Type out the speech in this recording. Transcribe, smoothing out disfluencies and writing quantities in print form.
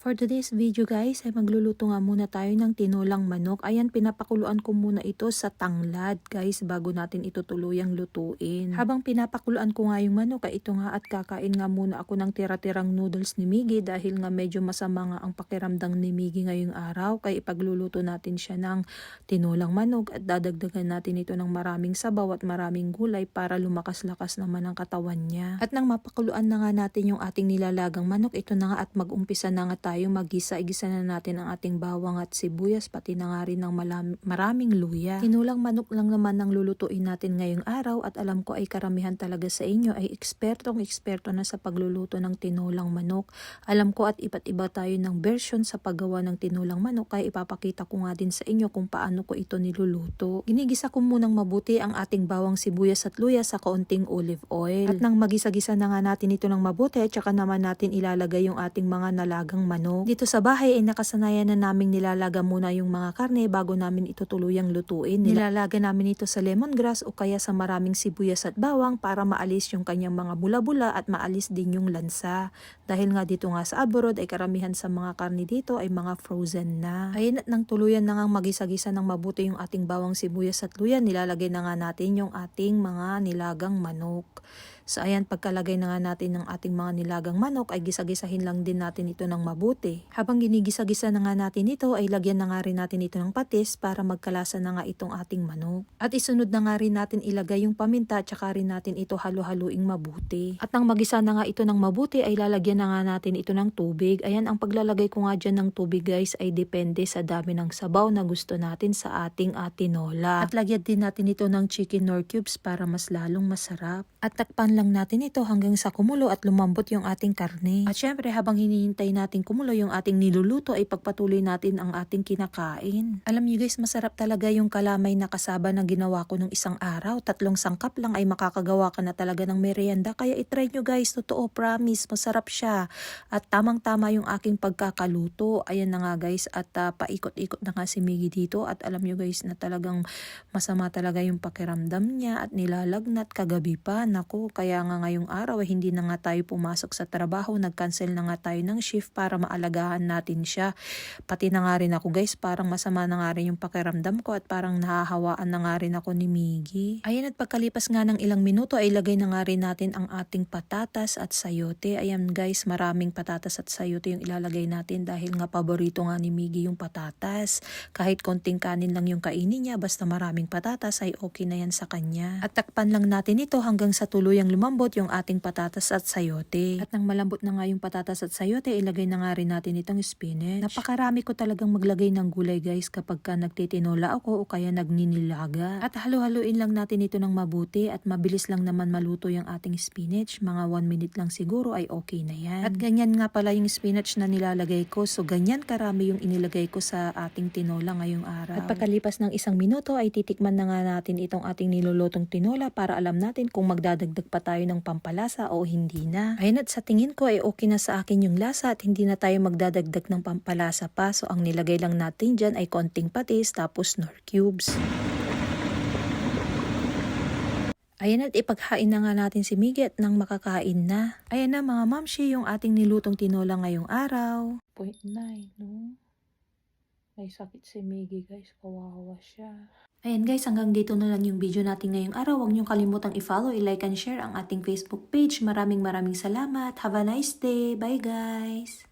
For today's video guys ay magluluto nga muna tayo ng tinolang manok. Ayan, pinapakuluan ko muna ito sa tanglad guys bago natin ito tuluyang lutuin. Habang pinapakuluan ko nga yung manok ay ito nga at kakain nga muna ako ng tira-tirang noodles ni Miggy dahil nga medyo masama nga ang pakiramdam ni Miggy ngayong araw. Kaya ipagluluto natin siya ng tinolang manok at dadagdagan natin ito ng maraming sabaw at maraming gulay para lumakas-lakas naman ang katawan niya. At nang mapakuluan na nga natin yung ating nilalagang manok, ito na nga at mag-umpisa na nga tayo mag-gisa. Igisa na natin ang ating bawang at sibuyas, pati na nga rin ng maraming luya. Tinulang manok lang naman ang lulutuin natin ngayong araw at alam ko ay karamihan talaga sa inyo ay eksperto na sa pagluluto ng tinulang manok. Alam ko at iba't iba tayo ng version sa paggawa ng tinulang manok kaya ipapakita ko nga din sa inyo kung paano ko ito niluluto. Ginigisa ko munang mabuti ang ating bawang, sibuyas at luya sa kaunting olive oil. At nang magisa-gisa na nga natin ito ng mabuti at saka naman natin ilalagay yung ating mga nalagang manok. Dito sa bahay ay nakasanayan na naming nilalaga muna yung mga karne bago namin ito tuluyang lutuin. Nilalaga namin ito sa lemongrass o kaya sa maraming sibuyas at bawang para maalis yung kanyang mga bula-bula at maalis din yung lansa. Dahil nga dito nga sa abroad ay karamihan sa mga karne dito ay mga frozen na. Ayun at nang tuluyan na nga magisa-gisa ng mabuti yung ating bawang, sibuyas at luya, nilalagay na nga natin yung ating mga nilagang manok. So ayan, pagkalagay na nga natin ng ating mga nilagang manok ay gisa-gisahin lang din natin ito ng mabuti. Habang ginigisa-gisa na nga natin ito ay lagyan na nga rin natin ito ng patis para magkalasa na nga itong ating manok. At isunod na nga rin natin ilagay yung paminta at saka rin natin ito halo-haluing mabuti. At nang magisa na nga ito ng mabuti ay lalagyan na nga natin ito ng tubig. Ayan, ang paglalagay ko nga dyan ng tubig guys ay depende sa dami ng sabaw na gusto natin sa ating tinola. At lagyan din natin ito ng chicken nor cubes para mas lalong masarap. At takpan lang natin ito hanggang sa kumulo at lumambot yung ating karne. At syempre habang hinihintay natin kumulo yung ating niluluto ay pagpatuloy natin ang ating kinakain. Alam niyo guys, masarap talaga yung kalamay na kasaba na ginawa ko nung isang araw. 3 sangkap lang ay makakagawa ka na talaga ng merienda. Kaya itry nyo guys, totoo, promise, masarap siya. At tamang-tama yung aking pagkakaluto. Ayan na nga guys at paikot-ikot na nga si Miggy dito. At alam nyo guys na talagang masama talaga yung pakiramdam niya at nilalagnat kagabi pa. Naku, kaya nga ngayong araw ay hindi na nga tayo pumasok sa trabaho. Nag-cancel na nga tayo ng shift para maalagaan natin siya. Pati na nga rin ako guys, parang masama na nga rin yung pakiramdam ko at parang nahahawaan na nga rin ako ni Miggy. Ayan, at pagkalipas nga ng ilang minuto ay lagay na nga rin natin ang ating patatas at sayote. Ayan guys, maraming patatas at sayote yung ilalagay natin dahil nga paborito nga ni Miggy yung patatas. Kahit konting kanin lang yung kainin niya, basta maraming patatas ay okay na yan sa kanya. At takpan lang natin ito hanggang sa tuluyang lumambot yung ating patatas at sayote. At nang malambot na nga yung patatas at sayote, ilagay na nga rin natin itong spinach. Napakarami ko talagang maglagay ng gulay guys kapag ka nagtitinola ako o kaya nagninilaga. At halu-haluin lang natin ito ng mabuti at mabilis lang naman maluto yung ating spinach. Mga 1 minute lang siguro ay okay na yan. At ganyan nga pala yung spinach na nilalagay ko. So ganyan karami yung inilagay ko sa ating tinola ngayong araw. At pagkalipas ng 1 minuto ay titikman na nga natin itong ating nilulutong tinola para alam natin kung magdadagdag pa tayo ng pampalasa o hindi na. Ayun, at sa tingin ko ay okay na sa akin yung lasa at hindi na tayo magdadagdag ng pampalasa pa. So ang nilagay lang natin dyan ay konting patis tapos nor cubes. Ayan, at ipaghain na nga natin si Miggy at nang makakain na. Ayan na mga mamshi yung ating nilutong tinola ngayong araw. 0.9 no? May sakit si Miggy guys, kawawa siya. Ayan guys, hanggang dito na lang yung video natin ngayong araw. Huwag niyong kalimutang i-follow, i-like and share ang ating Facebook page. Maraming salamat. Have a nice day. Bye guys!